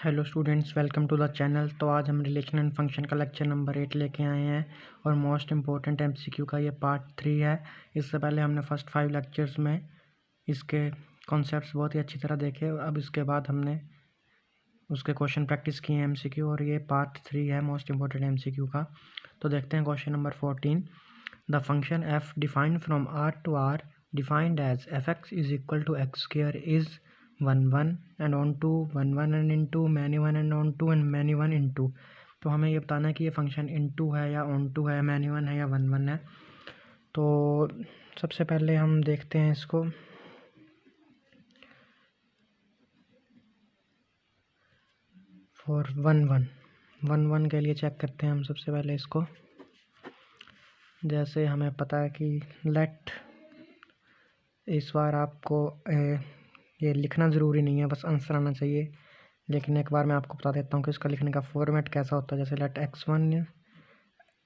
Hello students, welcome to the channel. तो आज हम रिलेशन एंड फंक्शन का लेक्चर नंबर 8 लेके आए हैं और मोस्ट इम्पोर्टेंट एमसीक्यू का ये पार्ट 3 है। इससे पहले हमने फर्स्ट 5 लेक्चर्स में इसके कॉन्सेप्ट्स बहुत ही अच्छी तरह देखे और अब इसके बाद हमने उसके क्वेश्चन प्रैक्टिस किए हैं एमसीक्यू, और ये पार्ट 3 है मोस्ट इम्पोर्टेंट एमसीक्यू का। तो देखते हैं question number 14। The function F defined from R to R defined as F X is equal to X square is 1 1 and on to 1 1 and into many 1 and on to and many 1 into। तो हमें ये बताना है कि ये function into है या on to है, many 1 है या 1 1 है। तो सबसे पहले हम देखते हैं इसको। फॉर 1 1 के लिए चेक करते हैं हम सबसे पहले इसको। जैसे हमें पता है कि लेट, इस बार आपको ये लिखना ज़रूरी नहीं है, बस आंसर आना चाहिए। लेकिन एक बार मैं आपको बता देता हूँ कि इसका लिखने का फॉर्मेट कैसा होता है। जैसे let x1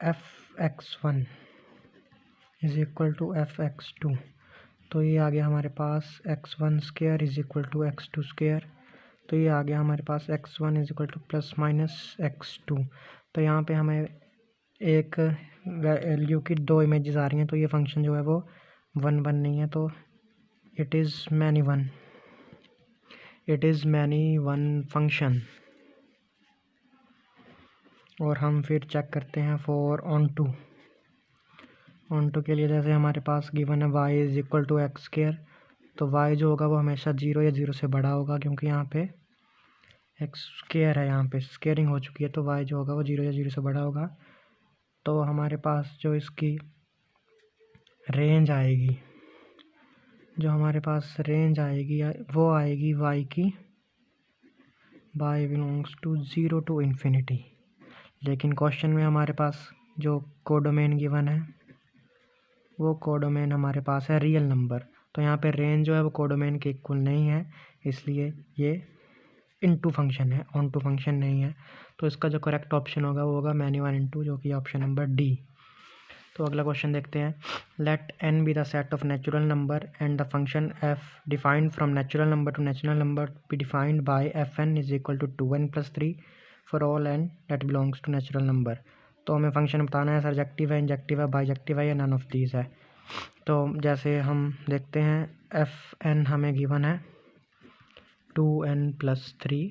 F x1 is equal to F x2, तो ये आ गया हमारे पास x1 square is equal to x2 square. तो ये आ गया हमारे पास x1 is equal to plus minus x2। तो यहाँ पे हमें एक वैल्यू की दो इमेजेस आ रही हैं, तो ये फंक्शन जो है वो 1 1 नहीं है, तो it is many one function. और हम फिर चेक करते हैं फॉर ऑन टू के लिए। जैसे हमारे पास गिवन है y is equal to X square, तो y जो होगा वो हमेशा 0 या 0 से बड़ा होगा, क्योंकि यहाँ पे एक्स स्क्वायर है, यहाँ पे स्क्वेयरिंग हो चुकी है, तो y जो होगा वो 0 या 0 से बड़ा होगा। तो हमारे पास जो इसकी रेंज आएगी, वो आएगी y की y belongs to 0 to infinity. लेकिन क्वेश्चन में हमारे पास जो कोडोमेन गिवन है, वो कोडोमेन हमारे पास है रियल नंबर। तो यहाँ पे रेंज जो है वो कोडोमेन के इक्वल नहीं है, इसलिए ये इनटू फंक्शन है, ऑन टू फंक्शन नहीं है। तो इसका जो करेक्ट ऑप्शन होगा वो होगा मैनी 1 इनटू, जो कि ऑप्शन नंबर डी। तो अगला क्वेश्चन देखते हैं। Let n be the set of natural number and the function f defined from natural number to natural number be defined by fn is equal to 2n plus 3 for all n that belongs to natural number. तो हमें function बताना है surjective है, injective है, bijective है या none of these है। तो जैसे हम देखते हैं fn हमें गिवन है 2n प्लस 3।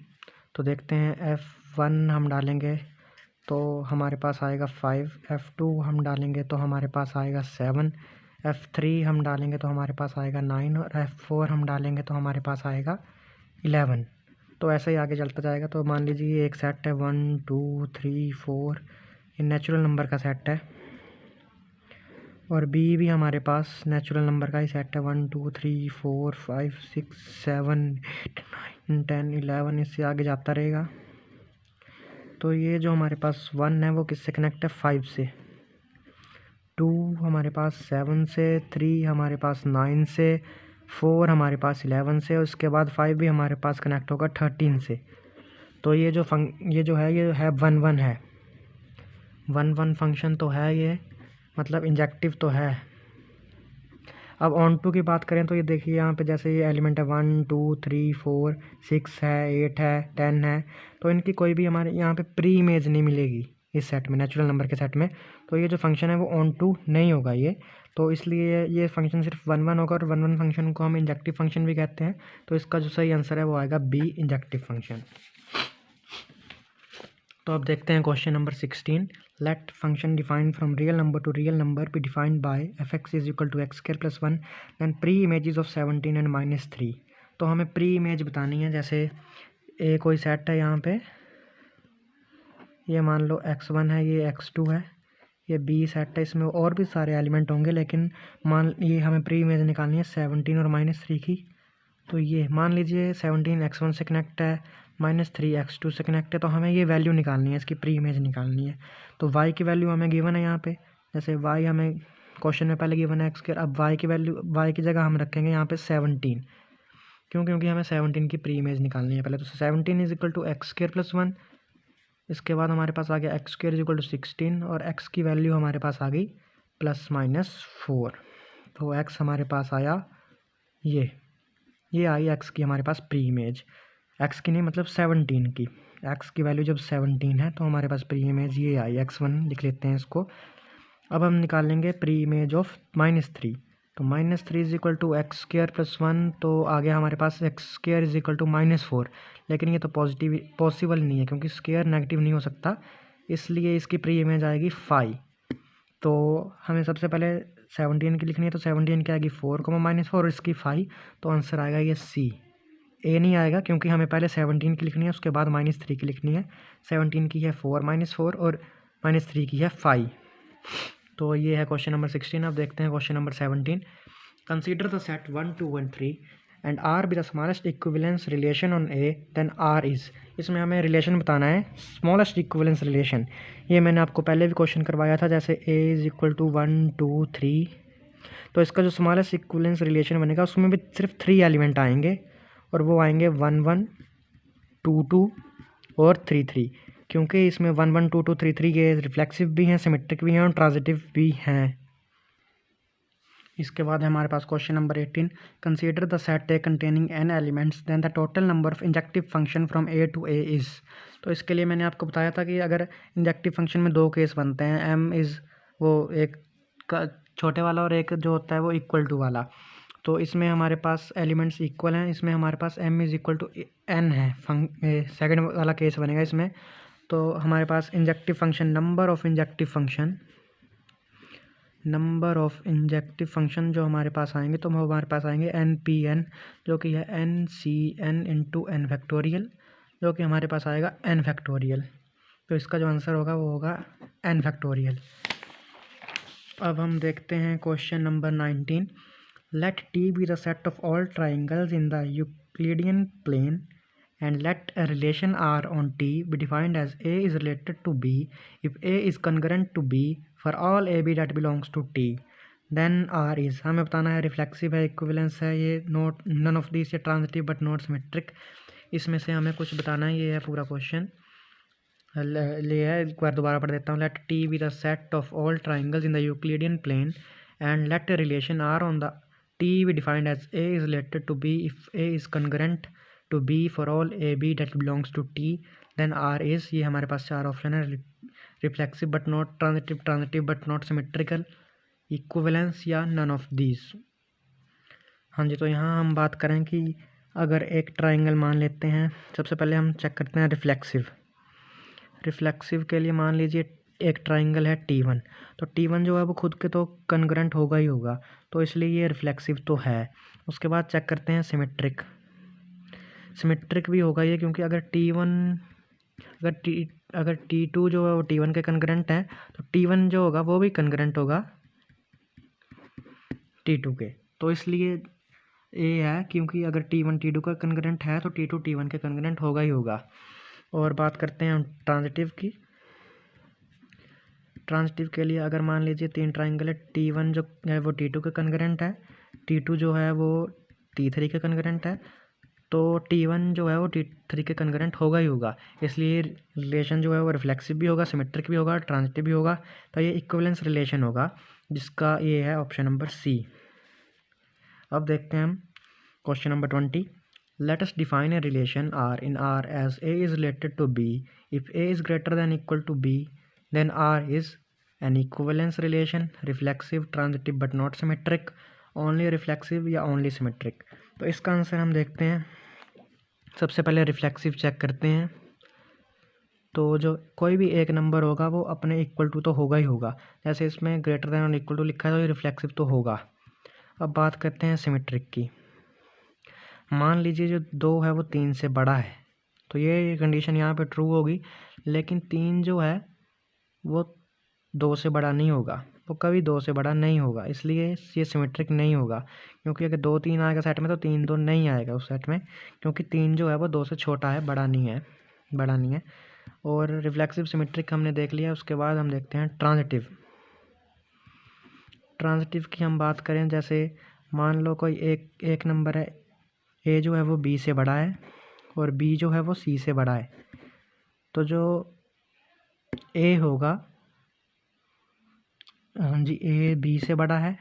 तो देखते हैं f1 हम डालेंगे तो हमारे पास आएगा 5, f2 हम डालेंगे तो हमारे पास आएगा 7, f3 हम डालेंगे तो हमारे पास आएगा 9 और f4 हम डालेंगे तो हमारे पास आएगा 11। तो ऐसे ही आगे चलता जाएगा। तो मान लीजिए ये एक सेट है 1 2 3 4, ये नेचुरल नंबर का सेट है, और b भी हमारे पास नेचुरल नंबर का ही सेट है 1 2 3 4 5 6 7 8 9 10 11, इससे आगे जाता रहेगा। तो ये जो हमारे पास 1 है वो किससे कनेक्ट है, 5 से, 2 हमारे पास 7 से, 3 हमारे पास 9 से, 4 हमारे पास 11 से, और उसके बाद 5 भी हमारे पास कनेक्ट होगा 13 से। तो ये जो है 1 1 है, 1 1 फंक्शन तो है ये, मतलब इंजेक्टिव तो है। अब ऑन टू की बात करें तो ये देखिए यहाँ पे जैसे ये एलिमेंट है 1 2 3 4 6 है, 8 है, 10 है, तो इनकी कोई भी हमारे यहाँ पे प्री इमेज नहीं मिलेगी इस सेट में, नेचुरल नंबर के सेट में। तो ये जो फंक्शन है वो ऑन टू नहीं होगा ये, तो इसलिए ये फंक्शन सिर्फ 1 1 होगा, और 1 1 फंक्शन को हम इंजेक्टिव फंक्शन भी कहते हैं। तो इसका जो सही आंसर है वो आएगा बी, इंजेक्टिव फंक्शन। तो अब देखते हैं question number 16। Let function defined from real number to real number be defined by F X is equal to X square plus 1 then pre images of 17 and -3। तो हमें pre image बतानी है। जैसे ए कोई सेट है, यहाँ पे ये मान लो x1 है, ये x2 है, ये बी सेट है, इसमें और भी सारे एलिमेंट होंगे, लेकिन ये हमें प्री इमेज निकालनी है 17 और -3 की। तो ये मान लीजिए 17 x1 से कनेक्ट है, -3 x2 से कनेक्ट है, तो हमें ये वैल्यू निकालनी है, इसकी प्री इमेज निकालनी है। तो y की वैल्यू हमें गिवन है यहाँ पे, जैसे y हमें क्वेश्चन में पहले गिवन है x स्क्वायर, अब y की वैल्यू, y की जगह हम रखेंगे यहाँ पे 17, क्योंकि हमें 17 की प्री इमेज निकालनी है पहले। तो 17 is equal to X square plus 1, इसके बाद हमारे पास आ गया X square is equal to 16, और x की वैल्यू हमारे पास आ गई +-4। तो x हमारे पास आया ये आई x की हमारे पास प्री इमेज। एक्स की नहीं मतलब 17 की, एक्स की वैल्यू जब 17 है तो हमारे पास प्री इमेज ये आई, x1 लिख लेते हैं इसको। अब हम निकाल लेंगे प्री इमेज ऑफ -3, तो -3 इज इक्वल टू x² + 1, तो आ गया हमारे पास x² इज इक्वल टू -4, लेकिन ये तो पॉसिबल नहीं है क्योंकि स्क्वायर नेगेटिव नहीं हो सकता, इसलिए इसकी प्री इमेज आएगी 5। तो हमें सबसे पहले 17 की लिखनी है, तो 17 की आएगी 4, -4 और इसकी 5, तो आंसर आएगा ये सी। ए नहीं आएगा क्योंकि हमें पहले 17 की लिखनी है, उसके बाद -3 की लिखनी है। 17 की है 4 -4 और -3 की है 5। तो ये है क्वेश्चन नंबर 16। अब देखते हैं question number 17। Consider the set 1, 2 and 3 and R be the smallest equivalence relation on A, then R is. इसमें हमें रिलेशन बताना है, स्मॉलेस्ट इक्विवेलेंस रिलेशन। ये मैंने आपको पहले भी क्वेश्चन करवाया था, जैसे ए इज़ इक्वल टू 1, 2, 3। तो इसका जो स्मॉलेस्ट इक्विवेलेंस रिलेशन बनेगा उसमें भी सिर्फ 3 एलिमेंट आएंगे, और वो आएंगे 1, 1, 2, 2 और 3, 3। क्योंकि इसमें 1, 1, 2, 2, 3, 3 के रिफ्लेक्सिव भी हैं, सिमेट्रिक भी हैं और ट्रांजिटिव भी हैं। इसके बाद है हमारे पास question number 18। Consider the set A containing n elements, then the total number of injective function from A to A is. तो इसके लिए मैंने आपको बताया था कि अगर इंजेक्टिव फंक्शन में 2 केस बनते हैं, m इज़ वो एक छोटे वाला और एक जो होता है वो इक्वल टू वाला। तो इसमें हमारे पास एलिमेंट्स इक्वल हैं, इसमें हमारे पास m is equal to n है, सेकेंड वाला केस बनेगा इसमें। तो हमारे पास injective function, number of injective function जो हमारे पास आएंगे, तो हमारे पास आएंगे n जो कि है n इंटू n फैक्टोरियल, जो कि हमारे पास आएगा n फैक्टोरियल। तो इसका जो आंसर होगा वो होगा n फैक्टोरियल। अब हम देखते हैं question number 19। Let T be the set of all triangles in the Euclidean plane and let a relation R on T be defined as A is related to B if A is congruent to B for all AB that belongs to T, then R is। हमें बताना है reflexive है, equivalence है, ये not none of this, ये transitive but not symmetric. इसमें से हमें कुछ बताना है, ये है पूरा क्वेश्चन। ले है, एक बार दोबारा पढ़ देता हूँ। Let T be the set of all triangles in the Euclidean plane and let a relation R on the T be defined as A is related to B if A is congruent to B for all AB that belongs to T, then R is। ये हमारे पास 4 option है, reflexive but not transitive, transitive but not symmetrical, equivalence या none of these. हाँ जी, तो यहाँ हम बात करें कि अगर एक ट्राइंगल मान लेते हैं, सबसे पहले हम चेक करते हैं रिफ्लेक्सिव के लिए मान लीजिए एक ट्राइंगल है T1, तो T1 जो है वो खुद के तो कन्ग्रेंट होगा ही होगा, तो इसलिए ये रिफ्लेक्सिव तो है। उसके बाद चेक करते हैं सिमेट्रिक भी होगा ये, क्योंकि अगर T2 जो है वो T1 के कन्ग्रेंट है, तो T1 जो होगा वो भी कन्ग्रेंट होगा T2 के, तो इसलिए ये है, क्योंकि अगर T1 T2 का कन्ग्रेंट है तो T2 T1 के कन्ग्रेंट होगा ही होगा। और बात करते हैं हम ट्रांजिटिव की। ट्रांजिटिव के लिए अगर मान लीजिए 3 ट्राइंगल है, T1 जो है वो T2 के कन्ग्रेंट है, T2 जो है वो T3 के कन्ग्रेंट है, तो T1 जो है वो T3 के कन्ग्रेंट होगा ही होगा, इसलिए रिलेशन जो है वो रिफ्लेक्सिव भी होगा, सिमेट्रिक भी होगा, ट्रांजिटिव भी होगा। तो ये इक्विवेलेंस रिलेशन होगा, जिसका ये है ऑप्शन नंबर सी। अब देखते हैं हम question number 20। Let us define a relation R in R as A is related to B if A is greater than equal to B, then R is an equivalence relation, reflexive, transitive but not symmetric, only reflexive या only symmetric। तो इसका answer हम देखते हैं। सबसे पहले reflexive check करते हैं, तो जो कोई भी एक नंबर होगा वो अपने इक्वल टू तो होगा ही होगा, जैसे इसमें ग्रेटर देन और इक्वल टू लिखा है तो ये रिफ्लेक्सिव तो होगा। अब बात करते हैं सिमेट्रिक की। मान लीजिए जो 2 है वो 3 से बड़ा है, तो ये कंडीशन यहाँ पे ट्रू होगी, लेकिन 3 जो है वो 2 से बड़ा नहीं होगा, वो कभी 2 से बड़ा नहीं होगा, इसलिए ये सिमेट्रिक नहीं होगा। क्योंकि अगर 2, 3 आएगा सेट में तो 3, 2 नहीं आएगा उस सेट में, क्योंकि 3 जो है वो 2 से छोटा है, बड़ा नहीं है। और रिफ्लेक्सिव सिमेट्रिक हमने देख लिया। उसके बाद हम देखते हैं ट्रांजिटिव की हम बात करें, जैसे मान लो कोई एक नंबर है, A जो है वो B से बड़ा है और B जो है वो C से बड़ा है, तो जो A होगा, हाँ जी, A B से बड़ा है,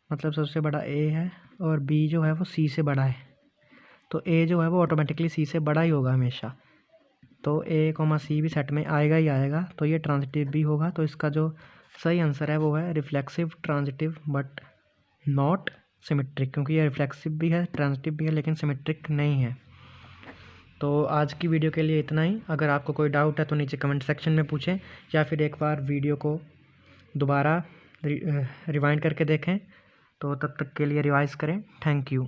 मतलब सबसे बड़ा A है, और B जो है वो C से बड़ा है, तो ए जो है वो ऑटोमेटिकली सी से बड़ा ही होगा हमेशा। तो ए कॉमा सी भी सेट में आएगा ही आएगा, तो ये ट्रांजिटिव भी होगा। तो इसका जो सही आंसर है वो है reflexive transitive but not symmetric, क्योंकि ये रिफ्लेक्सिव भी है, ट्रांजिटिव भी है, लेकिन सिमेट्रिक नहीं है। तो आज की वीडियो के लिए इतना ही। अगर आपको कोई डाउट है तो नीचे कमेंट सेक्शन में पूछें, या फिर एक बार वीडियो को दोबारा रिवाइंड करके देखें। तो तब तक के लिए रिवाइज़ करें। Thank you.